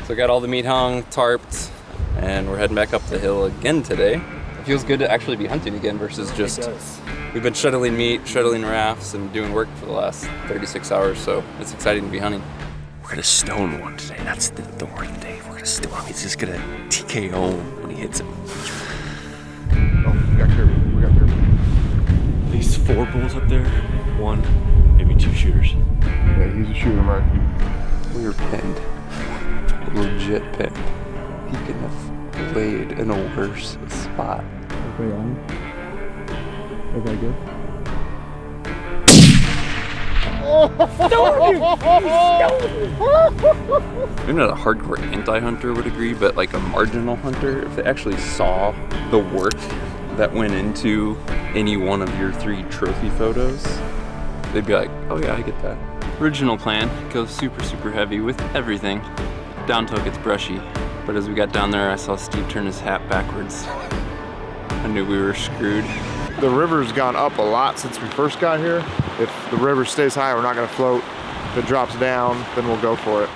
So got all the meat hung, tarped, and we're heading back up the hill again today. It feels good to actually be hunting again versus just, we've been shuttling meat, shuttling rafts, and doing work for the last 36 hours, so it's exciting to be hunting. We're gonna stone one today. That's the word of the day. We're gonna stone him. He's just gonna TKO when he hits him. Oh, we got Caribou. We got Caribou. At least 4 bulls up there. 1, maybe 2 shooters. Yeah, he's a shooter, Mark. We were pinned. Legit pinned. He couldn't have laid in a worse spot. Okay, on. Okay, good. Maybe not a hardcore anti-hunter would agree, but like a marginal hunter, if they actually saw the work that went into any one of your 3 trophy photos, they'd be like, oh yeah, I get that. Original plan, goes super heavy with everything. Down till it gets brushy. But as we got down there, I saw Steve turn his hat backwards. I knew we were screwed. The river's gone up a lot since we first got here. If the river stays high, we're not gonna float. If it drops down, then we'll go for it.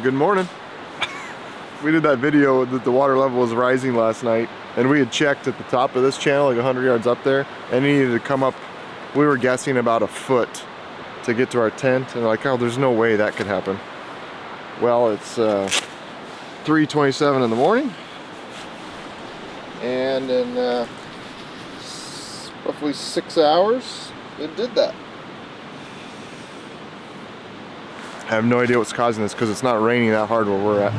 Good morning. We did that video that the water level was rising last night, and we had checked at the top of this channel, like 100 yards up there, and it needed to come up, we were guessing about a foot to get to our tent, and like, oh, there's no way that could happen. Well, it's 3:27 in the morning, and in roughly 6 hours, it did that. I have no idea what's causing this because it's not raining that hard where we're at.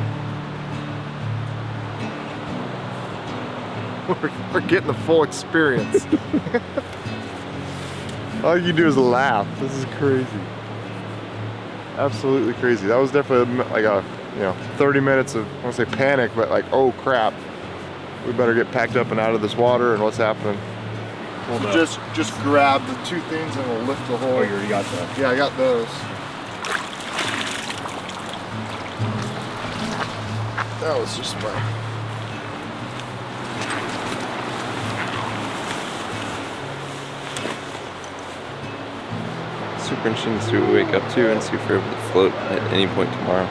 We're getting the full experience. All you do is laugh. This is crazy. Absolutely crazy. That was definitely like a, 30 minutes of, I won't say panic, but like, oh crap. We better get packed up and out of this water, and what's happening. So just grab the 2 things and we'll lift the whole. Oh, you already got that? Yeah, I got those. That was just my... Super interesting to see what we wake up to and see if we're able to float at any point tomorrow.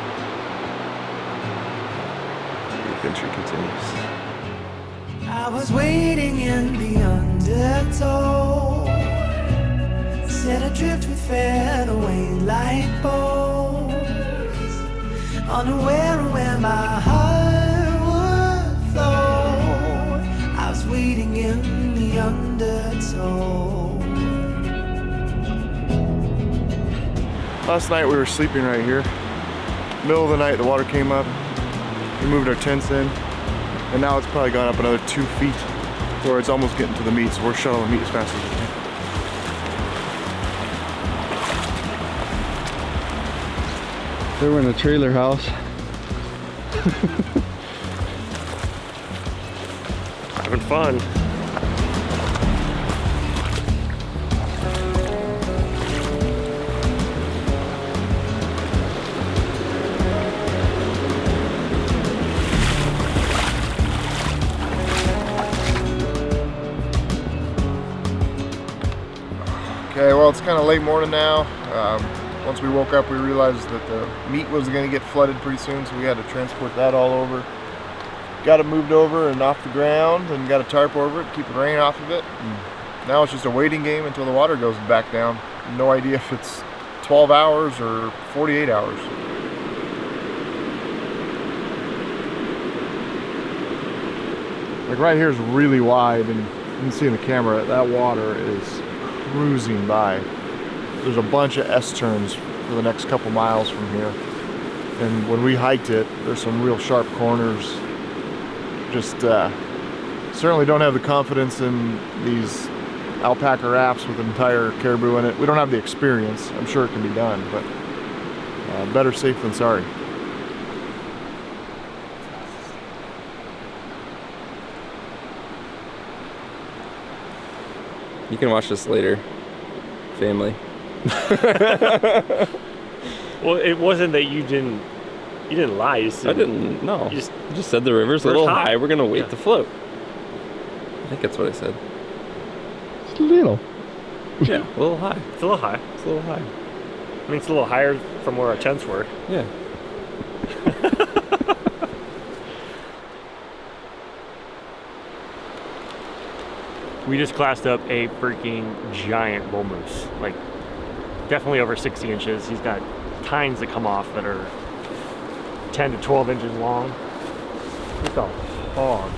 The adventure continues. I was waiting in the undertow, set adrift with fed away like bows, unaware of where my heart would flow. I was waiting in the undertow. Last night we were sleeping right here. Middle of the night, the water came up. We moved our tents in, and now it's probably gone up another 2 feet, where it's almost getting to the meat, so we're shuttling meat as fast as we can. They were in a trailer house. Having fun. Okay, well, it's kind of late morning now. Once we woke up, we realized that the meat was going to get flooded pretty soon, so we had to transport that all over. Got it moved over and off the ground, and got a tarp over it, keep the rain off of it. And now it's just a waiting game until the water goes back down. No idea if it's 12 hours or 48 hours. Like right here is really wide, and you can see in the camera that water is cruising by. there's a bunch of S-turns for the next couple miles from here. And when we hiked it, there's some real sharp corners. Just certainly don't have the confidence in these alpaca rafts with an entire Caribou in it. We don't have the experience. I'm sure it can be done, but better safe than sorry. You can watch this later, family. Well, it wasn't that you didn't lie. You said, I didn't, no. You just said the river's a little high. We're going to wait to float. I think that's what I said. It's a little. Yeah, a little high. It's a little high. It's a little high. I mean, it's a little higher from where our tents were. Yeah. We just classed up a freaking giant bull moose. Like, definitely over 60 inches. He's got tines that come off that are 10 to 12 inches long. It's a hog.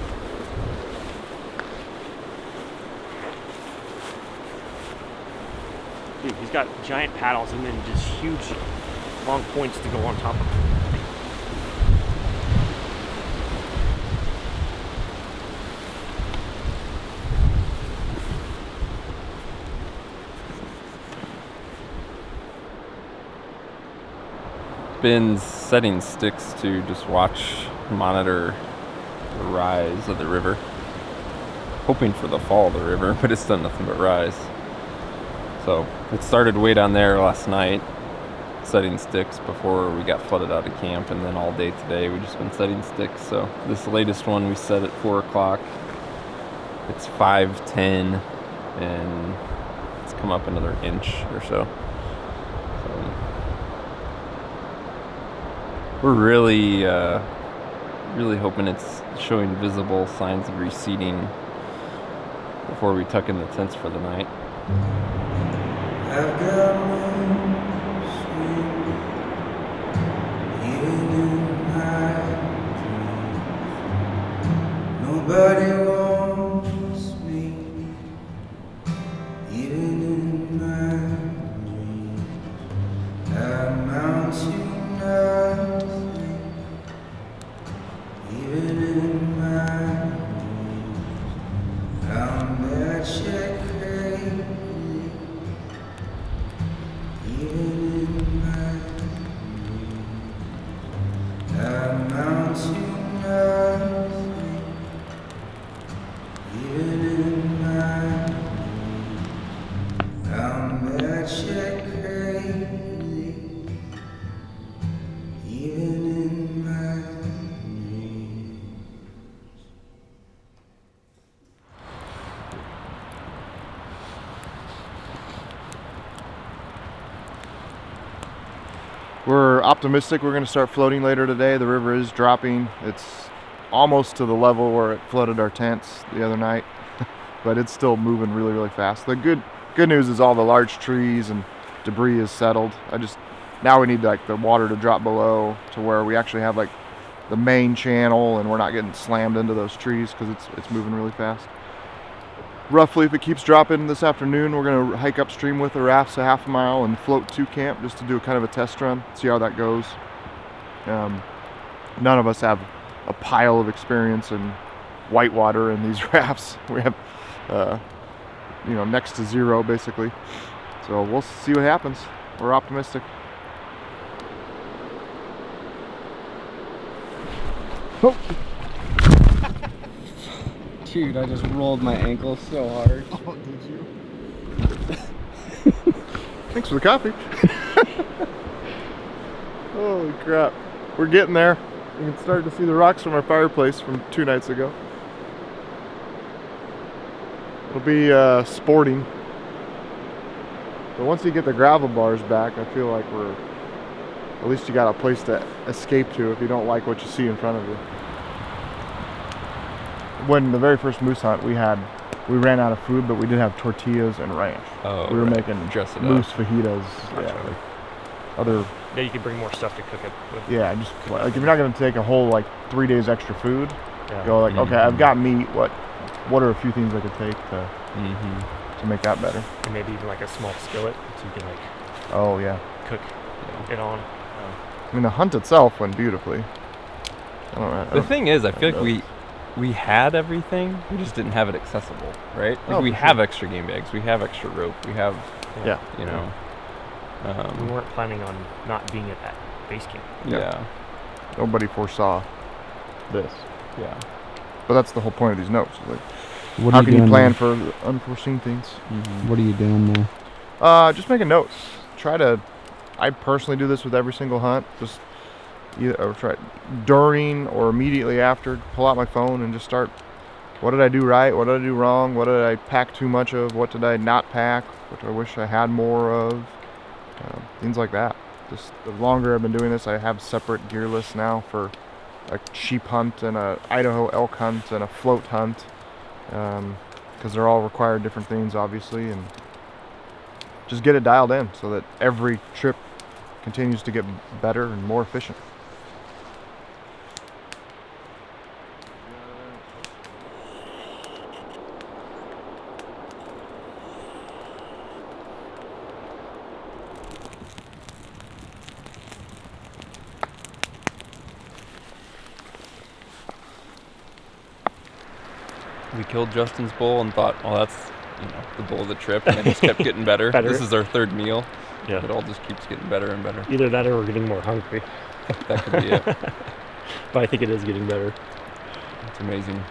Dude, he's got giant paddles and then just huge long points to go on top of him. Been setting sticks to just monitor the rise of the river. Hoping for the fall of the river, but it's done nothing but rise. So it started way down there last night, setting sticks before we got flooded out of camp, and then all day today we've just been setting sticks. So this latest one we set at 4 o'clock. It's 5:10, and it's come up another inch or so. We're really hoping it's showing visible signs of receding before we tuck in the tents for the night. I've got no sleep, even in my dreams. Nobody wants me, even in my dreams. I mount you nothing, even in my dreams. I'm batshit crazy. Even in my dreams, I mount you nothing. Even in my dreams, I'm batshit crazy. Even in my dreams. We're optimistic we're going to start floating later today. The river is dropping. It's almost to the level where it flooded our tents the other night, but it's still moving really, really fast. The good news is all the large trees and debris is settled. Now we need like the water to drop below to where we actually have like the main channel and we're not getting slammed into those trees because it's moving really fast. Roughly, if it keeps dropping this afternoon, we're going to hike upstream with the rafts a half a mile and float to camp just to do kind of a test run, see how that goes. None of us have a pile of experience in whitewater in these rafts. We have, next to zero basically. So we'll see what happens. We're optimistic. Oh. Dude, I just rolled my ankle so hard. Oh, did you? Thanks for the coffee. Holy crap. We're getting there. You can start to see the rocks from our fireplace from 2 nights ago. It'll be sporting. But once you get the gravel bars back, I feel like at least you got a place to escape to if you don't like what you see in front of you. When the very first moose hunt we ran out of food, but we did have tortillas and ranch. Oh, we were right. making Dress it moose up. fajitas. Gotcha. Yeah, other. Yeah, you can bring more stuff to cook it with. Yeah, just like if you're not gonna take a whole 3 days extra food, Yeah. go like, Mhm. okay, I've got meat. What are a few things I could take to Mm-hmm. make that better? And maybe even like a small skillet so you can Oh yeah. cook it on. I mean, the hunt itself went beautifully. The thing is, I feel like we had everything, we just didn't have it accessible, right? Like we have extra game bags, we have extra rope, we have, you know. We weren't planning on not being at that base camp. Yeah. Nobody foresaw this. Yeah. But that's the whole point of these notes. Like, What how are can you doing plan there? for the unforeseen things? What are you doing there? Just making notes. I personally do this with every single hunt. Just either try during or immediately after, pull out my phone and just start. What did I do right? What did I do wrong? What did I pack too much of? What did I not pack? What do I wish I had more of? Things like that. Just the longer I've been doing this, I have separate gear lists now for a sheep hunt and a Idaho elk hunt and a float hunt, because they're all require different things, obviously, and just get it dialed in so that every trip continues to get better and more efficient. We killed Justin's bull and thought, oh, that's, you know, the bull of the trip, and it just kept getting better. This is our third meal. Yeah. It all just keeps getting better and better. Either that or we're getting more hungry. That could be it. But I think it is getting better. It's amazing.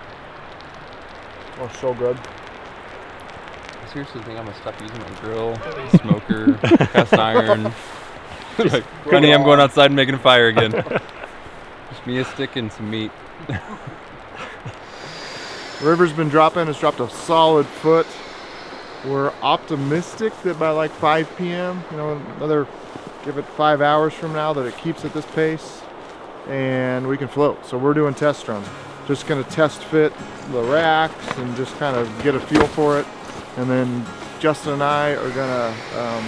Oh, so good. I seriously think I'm gonna stop using my grill, smoker, cast iron. Like, honey, I'm going outside and making a fire again. Just me, a stick, and some meat. River's been dropping. It's dropped a solid foot. We're optimistic that by like 5 p.m., you know, give it 5 hours from now, that it keeps at this pace and we can float. So we're doing test runs. Just gonna test fit the racks and just kind of get a feel for it. And then Justin and I are gonna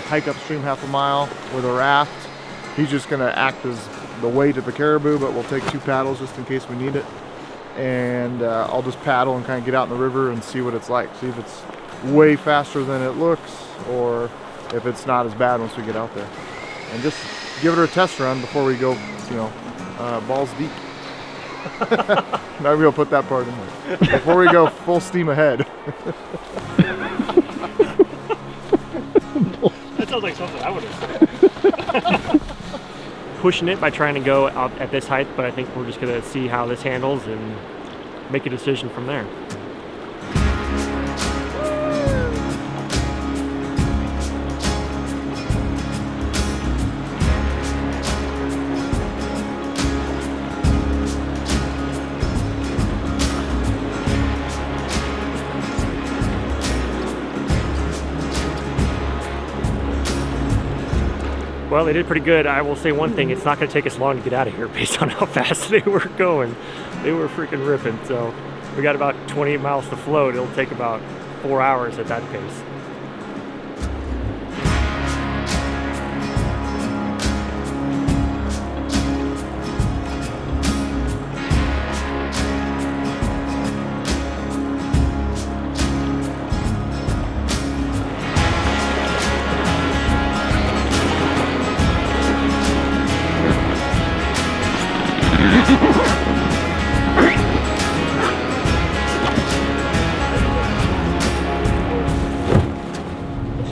hike upstream 1/2 mile with a raft. He's just gonna act as the weight of the Caribou, but we'll take 2 paddles just in case we need it. And I'll just paddle and kind of get out in the river and see what it's like. See if it's way faster than it looks, or if it's not as bad once we get out there. And just give it a test run before we go, you know, balls deep. Maybe we'll put that part in there. Before we go full steam ahead. That sounds like something I would have said. Pushing it by trying to go out at this height, but I think we're just gonna see how this handles and make a decision from there. Well, they did pretty good. I will say one thing, it's not gonna take us long to get out of here based on how fast they were going. They were freaking ripping. So we got about 28 miles to float. It'll take about 4 hours at that pace.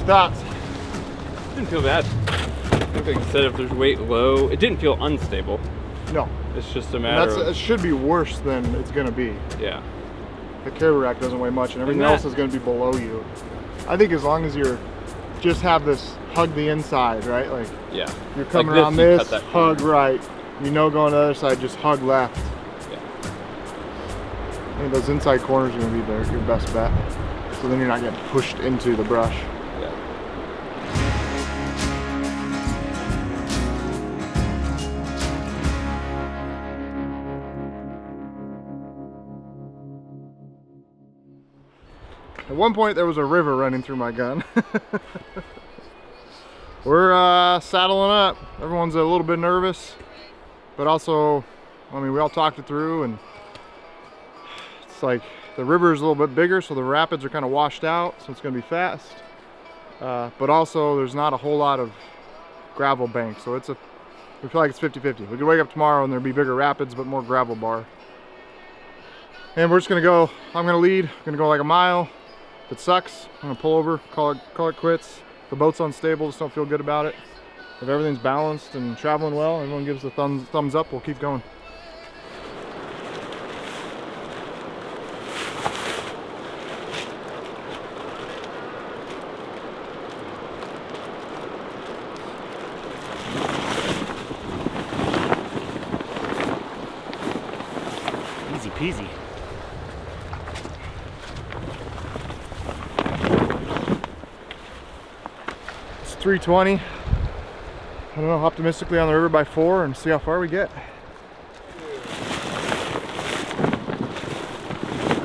Thoughts? Didn't feel bad. I think, like I said, if there's weight low, it didn't feel unstable. No. It's just a matter It of, should be worse than it's gonna be. yeah. The caribou rack doesn't weigh much and everything that- else is gonna be below you. I think as long as you're just have this hug the inside, right? Like Yeah. you're coming Like around you this, cut that hug corner. right. You know, going to the other side, just hug left. Yeah. I think those inside corners are gonna be your best bet. So then you're not getting pushed into the brush. Yeah. At one point there was a river running through my gun. We're saddling up. Everyone's a little bit nervous, but also, I mean, we all talked it through, and it's like the river is a little bit bigger, so the rapids are kind of washed out, so it's going to be fast. But also, there's not a whole lot of gravel bank, so we feel like it's 50-50. We could wake up tomorrow and there'd be bigger rapids, but more gravel bar. And we're just gonna go, I'm gonna lead, I'm gonna go like a mile. If it sucks, I'm gonna pull over, call it quits. If the boat's unstable, just don't feel good about it. If everything's balanced and traveling well, everyone gives the thumbs up, we'll keep going. Easy peasy. It's 3:20. I don't know, optimistically on the river by 4 and see how far we get.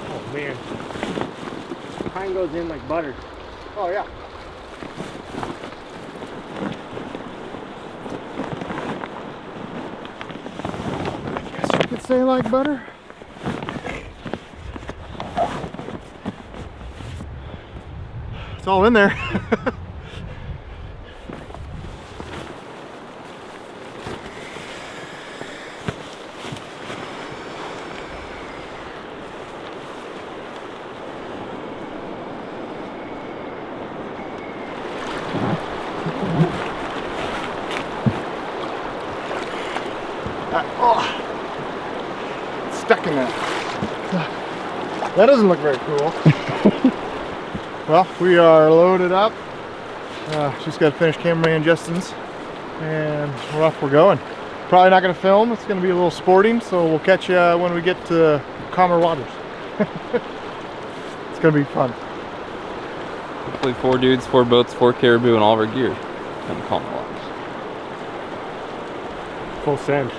Oh man. Pine goes in like butter. Oh yeah. I guess you could say like butter. It's all in there. Stuck in that. That doesn't look very cool. Well, we are loaded up. Just got to finish cameraman Justin's, and we're off. We're going. Probably not going to film. It's going to be a little sporting, so we'll catch you when we get to calmer waters. It's going to be fun. Hopefully 4 dudes, 4 boats, 4 caribou, and all of our gear. Kind of calm waters. Full send.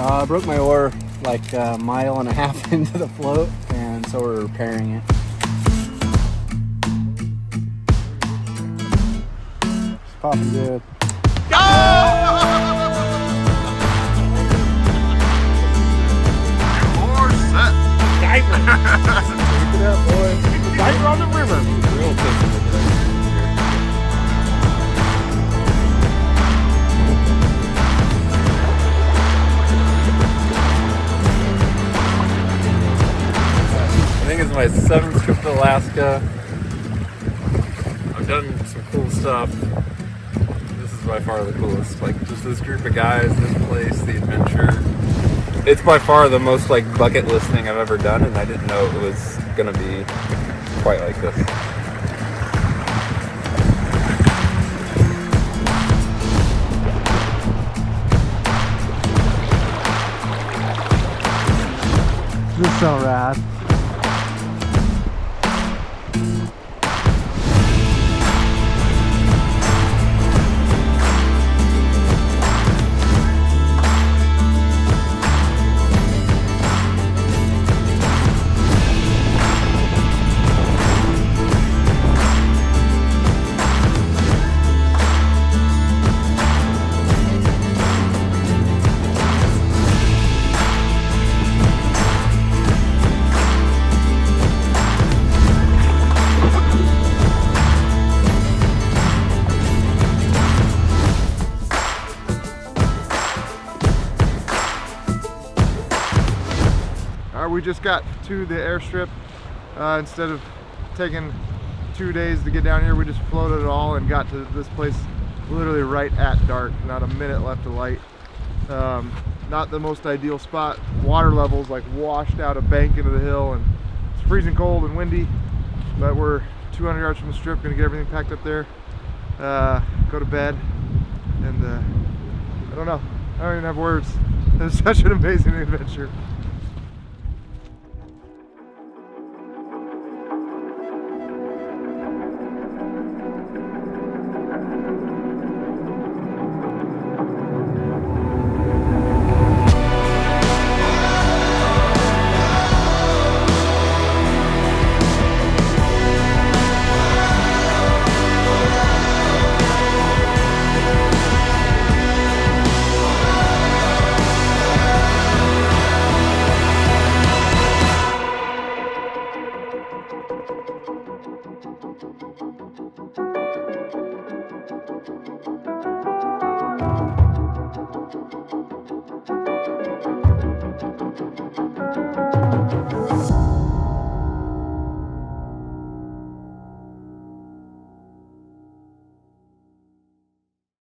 I broke my oar like a mile and a half into the float, and so we're repairing it. It's popping good. Diver. Keep it up, boy. Diver on the river. Real quick. I think it's my 7th trip to Alaska. I've done some cool stuff. This is by far the coolest. Like, just this group of guys, this place, the adventure. It's by far the most like bucket list thing I've ever done, and I didn't know it was gonna be quite like this. This is so rad. We just got to the airstrip. Instead of taking 2 days to get down here, we just floated it all and got to this place literally right at dark. Not a minute left of light. Not the most ideal spot. Water levels like washed out a bank into the hill, and it's freezing cold and windy, but we're 200 yards from the strip, gonna get everything packed up there, go to bed, and I don't know, I don't even have words. It was such an amazing adventure.